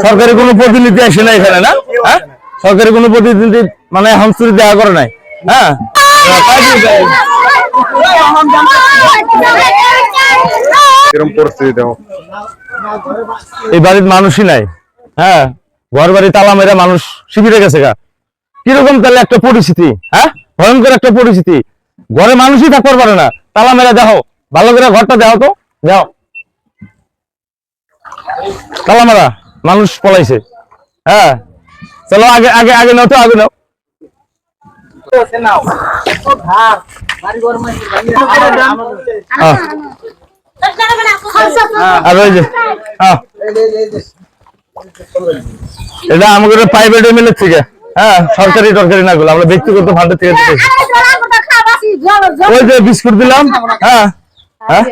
সরকারি কোনো প্রতিনিধি আসে না এখানে না? হ্যাঁ, সরকারি কোনো প্রতিনিধি মানে হামসুরি দেখা করে নাই। হ্যাঁ, এই বাড়ির মানুষই নাই। হ্যাঁ, ঘর বাড়ি তালা মেরা মানুষ শিবিরে গেছে গা। কিরকম তাহলে একটা পরিস্থিতি? হ্যাঁ, ভয়ঙ্কর একটা পরিস্থিতি। ঘরে মানুষই থাকতে পারে না, তালা মেরা। দেখো ভালো করে ঘরটা দেখো তো, যাও তালা মারা, মানুষ পলাইছে। হ্যাঁ, চলো আগে আগে আগে নাও তো, আগে নাও। এটা আমাদের প্রাইভেট এমএলএ থেকে। হ্যাঁ, সরকারি টরকারি না গুলো, আমরা ব্যক্তিগত ফান্ডের থেকে ওই যে বিস্কুট দিলাম। হ্যাঁ হ্যাঁ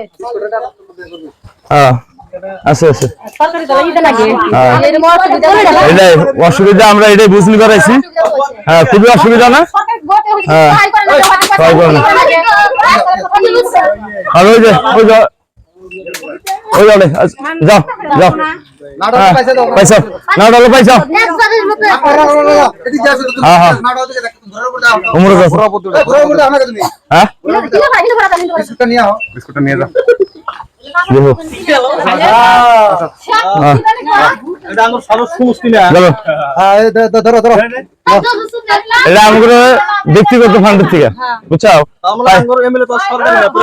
হ্যাঁ, আছে আছে। এটাই অসুবিধা, আমরা এটাই বুঝলি করাইছি। হ্যাঁ, খুবই অসুবিধা না? হ্যাঁ, আর ওই যে ওই ওই যাও যাও যাও, পাইছো না? ডালো পাইছো? হ্যাঁ হ্যাঁ, বিস্কুটটা নিয়ে যাও। ব্যক্তিগত ফান্ডের থেকে, বুঝছো?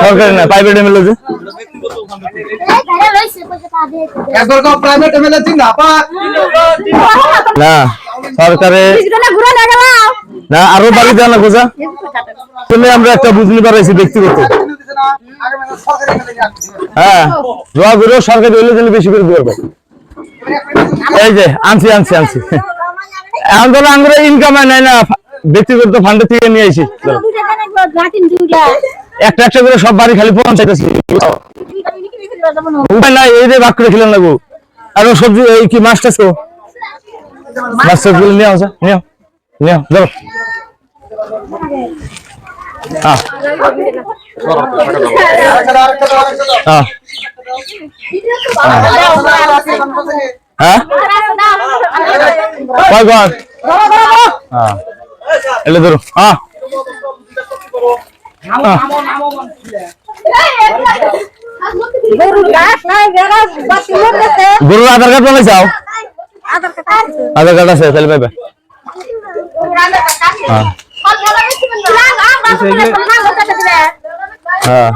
সরকারি না, প্রাইভেট এমএলএ। না সরকারে না, আরো বাড়ি দেওয়া না বোঝা। তুমি আমরা একটা বুঝলি পারাইছি ব্যক্তিগত। হ্যাঁ, দোয়া করে সরকারি হইলে দিলে বেশি করে দিবে। এই যে আনছি আনছি আনছি, এখন তো আমরা ইনকাম নাই না, ব্যক্তিগত ফান্ডের থেকে নিয়ে আইছি। একটা একটা করে সব বাড়ি খালি পৌঁছাইতেছি। উপায় নাই, এই যে ভাগ করে খেলেন লাগবো। আর সবজি এই কি মাছ টাছ, মাছ টাছ গুলো নিয়ে আসা, নিয়ে নিয়ে ধরো। হ্যাঁ হ্যাঁ, কয় ঘর? হ্যাঁ, এলে ধরো। হ্যাঁ, গরুর আধার কার্ড বানাই যাও? আধার কার্ড আছে তাহলে পাইবে। হ্যাঁ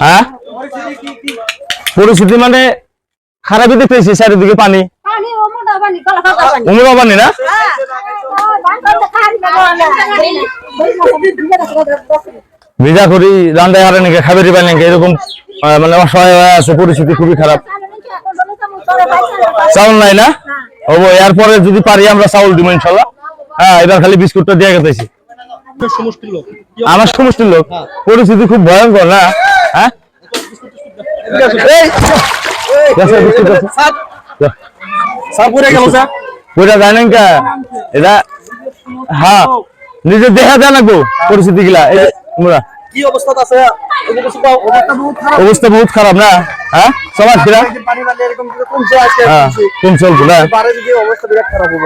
হ্যাঁ, পরিস্থিতি মানে খারাপই দেখতেছি। চারিদিকে পানি, উমরা পানি না? ভিজা করি রান্দায় হারে নাকি খাবারই পাই নাকি, এরকম মানে অসহায় হয়ে আছে, পরিস্থিতি খুবই খারাপ। চাউল নাই না? ও, এরপরে যদি পারি আমরা চাউল দিব ইনশাল্লাহ। হ্যাঁ, এবার খালি বিস্কুটটা দিয়ে গেছি। আমার সমষ্টির লোক, পরিস্থিতি খুব ভয়ঙ্কর না? হ্যাঁ, এটা হ্যাঁ নিজে দেখা যায় না গো পরিস্থিতি গুলা। অবস্থা বহুত খারাপ না? হ্যাঁ, সমাজ কোন চলবো না,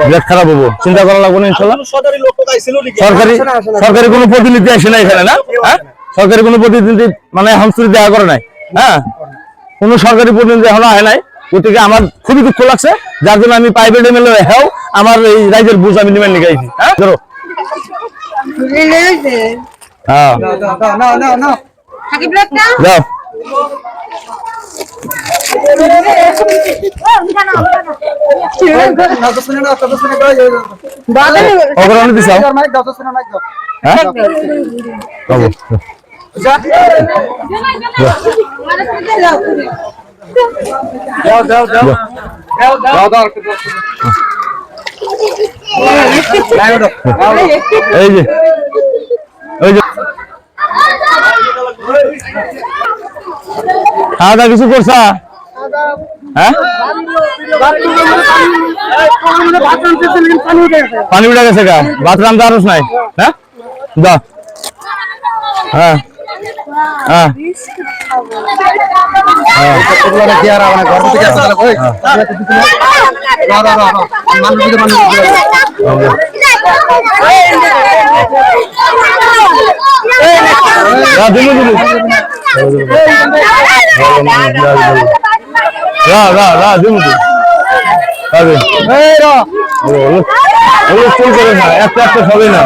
বিরাট খারাপ হবো। চিন্তা করা লাগবো না ইনশাল্লাহ। সরকারি কোনো প্রতিনিধি আসে না এখানে না? হ্যাঁ, সরকারি কোনো প্রতিনিধি মানে হামসুরি দেখা করে নাই। হ্যাঁ, কোন সরকারি প্রতিনিধি এখনো আয় নাই। গতিকে আমার খুবই দুঃখ লাগছে, যার জন্য আমি প্রাইভেট এমএলএ হ্যাঁ আমার এই রাইজের বুঝ আমি নিবেন নিগাইছি। হ্যাঁ, ধরো। হ্যাঁ, যাও। অগ্রহণ দিছ? হ্যাঁ, এই যে ওই যে খাওয়া দাওয়া কিছু করছা? হ্যাঁ, পানি উঠে গেছে গা, ভাত রান্না আরস নাই। হ্যাঁ যা, হ্যাঁ হ্যাঁ একটা একটা সবই না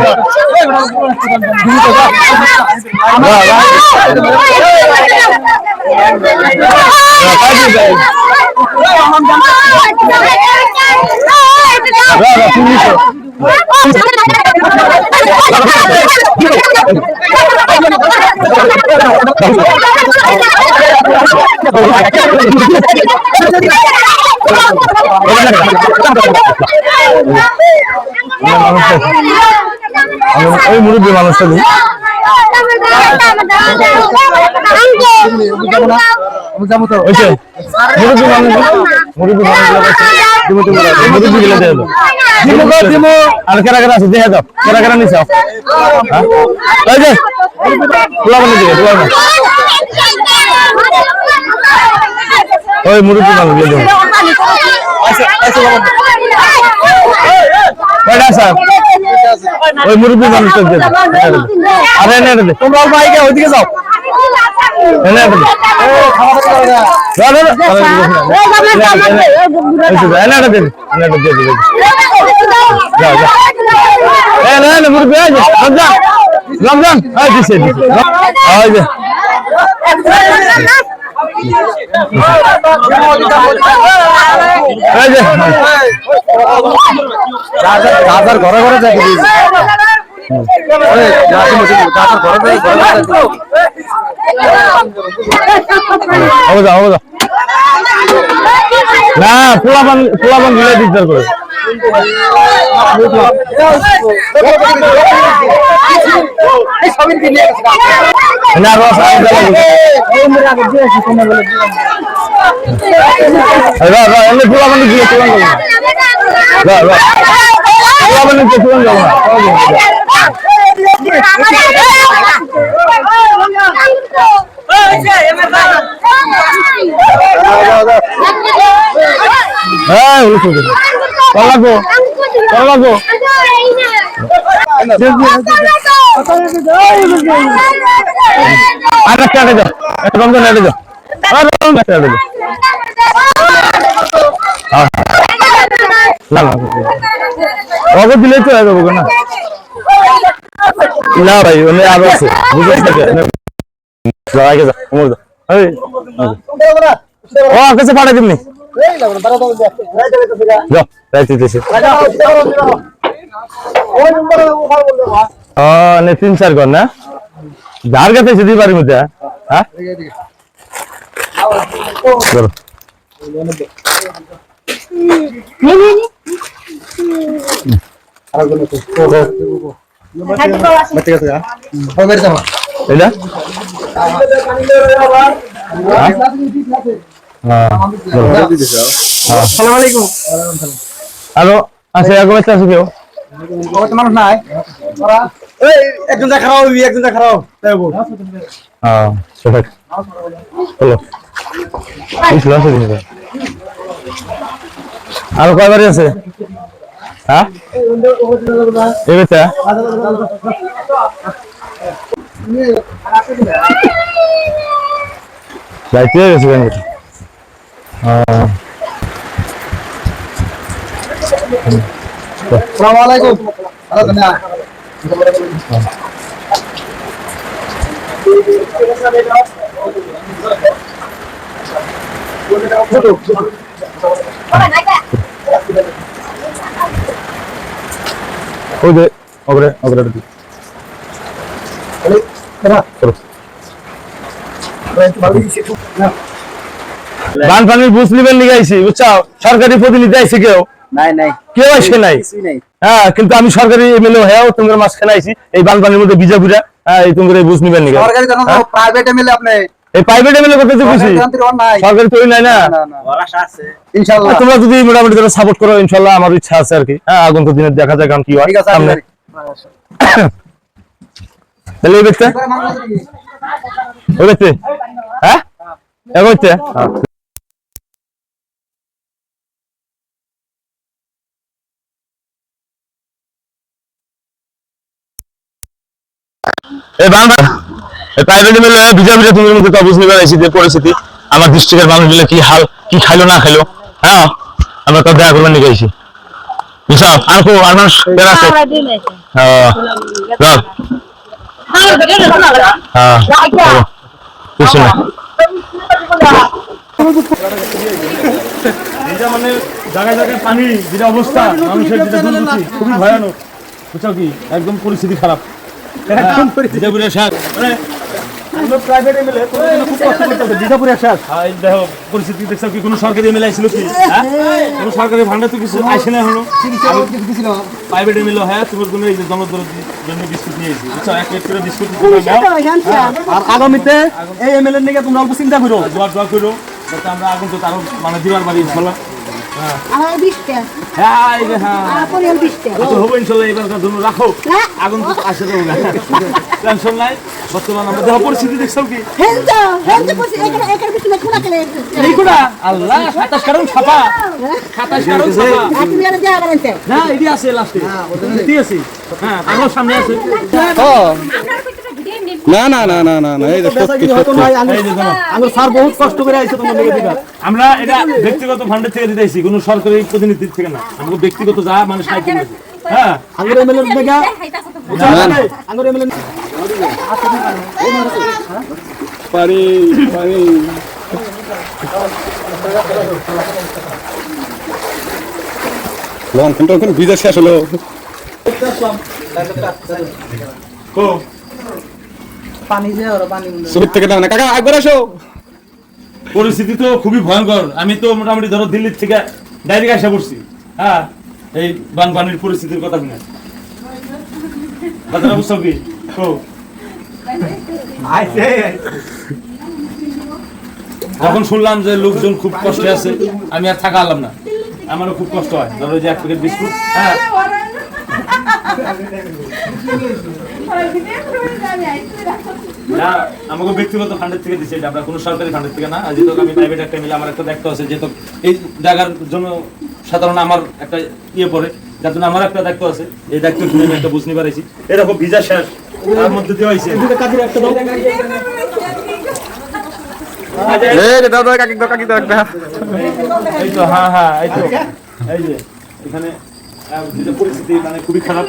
ওই মুরব্বী মানুষটা দিই আর কেরা কেরা আছে দেখে দাও, কেরা কেরা নিছ ওই মুরব্বী মানুষ দিয়ে দেবো ওই মুরব্বী মানুষটা দিয়ে আরে এনে দে, তোমরা বাইকে ওইদিকে যাও, এনে দে রমজান ঘরে ঘরে দেখে না পোলাপান মিলে দিকদার করে দিলে তো না না ভাই আরো আছে ও কাছে পাঠাই দিবনি তিন চার ঘর না যার কাছে দিতে পারি মধ্যে হ্যাঁ হ্যালো আচ্ছা এরকম আছে কেউ মানুষ নাই একজন দেখাও একজন দেখাও আরো কয় বাড়ি আছে হ্যাঁ যাইতে গেছে আসসালামু আলাইকুম বানপানির বুঝ নিবেন নিয়ে আইছি বুঝছো সরকারি প্রতিনিধি আইছে কেউ কেউ আসে নাই হ্যাঁ কিন্তু আমি সরকারি এমএলএ হ্যাঁ তোমার মাঝখানে আইছি এই বানপানির মধ্যে বিজাপুরা এই তোমার বুঝ নিবেন নিয়ে প্রাইভেট এমএলএ আপনি এই প্রাইভেট এমএলএ করতে তো খুশি সরকারি তৈরি নাই না ইনশাআল্লাহ তোমরা যদি মোটামুটি যারা সাপোর্ট করো ইনশাআল্লাহ আমার ইচ্ছা আছে আর কি হ্যাঁ আগন্তুক দিনে দেখা যাক কি হয় সামনে তাহলে এই ব্যক্তি ওই ব্যক্তি হ্যাঁ এই ব্যক্তি এই বাংলা প্রাইভেট মিলে ভিজা ভিজা তুমি মধ্যে তো বুঝতে পারছি যে পরিস্থিতি আমার ডিস্ট্রিক্টের মানুষ মিলে কি হাল কি খাইলো না খাইলো হ্যাঁ আমরা তো দেখা করবার নিয়ে গেছি বিশাল আর কো আর মানুষ বের আছে কিছু না মানে জায়গায় জায়গায় পানি যেটা অবস্থা মানুষের যেটা দুর্গতি খুবই ভয়ানক বুঝছো কি একদম পরিস্থিতি খারাপ একদম পরিস্থিতি পুরো শেষ মানে আমরা প্রাইভেট এমএলএ খুব কষ্ট করতেছে দিশাপুরে শেষ এই দেখো পরিস্থিতি দেখছো কি কোনো সরকারি এমএলএ আইছিল কি হ্যাঁ কোনো সরকারি ভান্ডার তো কিছু আইছে না এখনো কিছু ছিল প্রাইভেট এমএলএ হ্যাঁ তোমার জন্য এই যে জনগণের জন্য বিস্কুট নিয়ে এসেছি বুঝছো এক প্লেট করে বিস্কুট আর আগামীতে এই এমএলএ নিয়ে তোমরা অল্প চিন্তা করো দোয়া করো যাতে আমরা আগুন তো আরো মানে দিবার বাড়ি ইনশাআল্লাহ আমার 20 টা হ্যাঁ এই যে হ্যাঁ আমার পরিয়াল 20 টা তো হবে ইনশাআল্লাহ এবারকার জন্য রাখো আগুন তো আসে তো টেনশন নাই বর্তমান আমরা দেহ পরিস্থিতি দেখছো কি হেলতো পরিস্থিতি একার পিছনে খোলা কেন এই খোলা আল্লাহ 27 কারণ ছাপা 27 কারণ ছাপা আপনি আর যা বলেন না এডি আছে লাস্টে ঠিক আছে হ্যাঁ আমার সামনে আছে ও না না না না না না এই দেখো হয়তো নাই আমরা স্যার বহুত কষ্ট করে আইছে তোমার লেগে দিবা আমরা এটা ব্যক্তিগত ফান্ডের থেকে দিতেছি কোনো সরকারি প্রতিনিধি থেকে না আমরা ব্যক্তিগত যা মানুষ সাহায্য করেছে হ্যাঁ আঙ্গুর এমএলএ দেখা আঙ্গুর এমএলএ পারি পারি লং কোন ভিজা শেষ হলো কো পানি যে আর পানি সুবিধ থেকে না কাকা একবার আসো পরিস্থিতি তো খুবই ভয়ঙ্কর আমি তো মোটামুটি ধরো দিল্লি থেকে ডাইরেক্ট আসা পড়ছি হ্যাঁ এই বানপানির পরিস্থিতির কথা শুনে কথাটা বুঝছো কি ও আইছে যখন শুনলাম যে লোকজন খুব কষ্টে আছে আমি আর থাকা হলাম না আমারও খুব কষ্ট হয় ধরো যে এক প্যাকেট বিস্কুট হ্যাঁ না আমাকে ব্যক্তিগত ফান্ডের থেকে দিচ্ছে আমরা কোনো সরকারি ফান্ডের থেকে না যেহেতু আমি প্রাইভেট একটা মিলে আমার একটা দায়িত্ব আছে যেহেতু এই জায়গার জন্য সাধারণ আমার একটা ইয়ে পড়ে যার জন্য আমার একটা দায়িত্ব আছে এই দায়িত্ব শুনে আমি একটা বুঝতে পারছি এরকম ভিজা শেষ তার মধ্যে দিয়ে হয়েছে একটা দাও এই তো হ্যাঁ হ্যাঁ এই তো এই যে এখানে পরিস্থিতি মানে খুবই খারাপ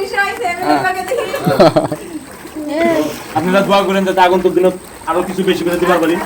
আপনারা দোয়া করেন যাতে আগন্তুক দিনে আরো কিছু বেশি করে দিতে পারবেন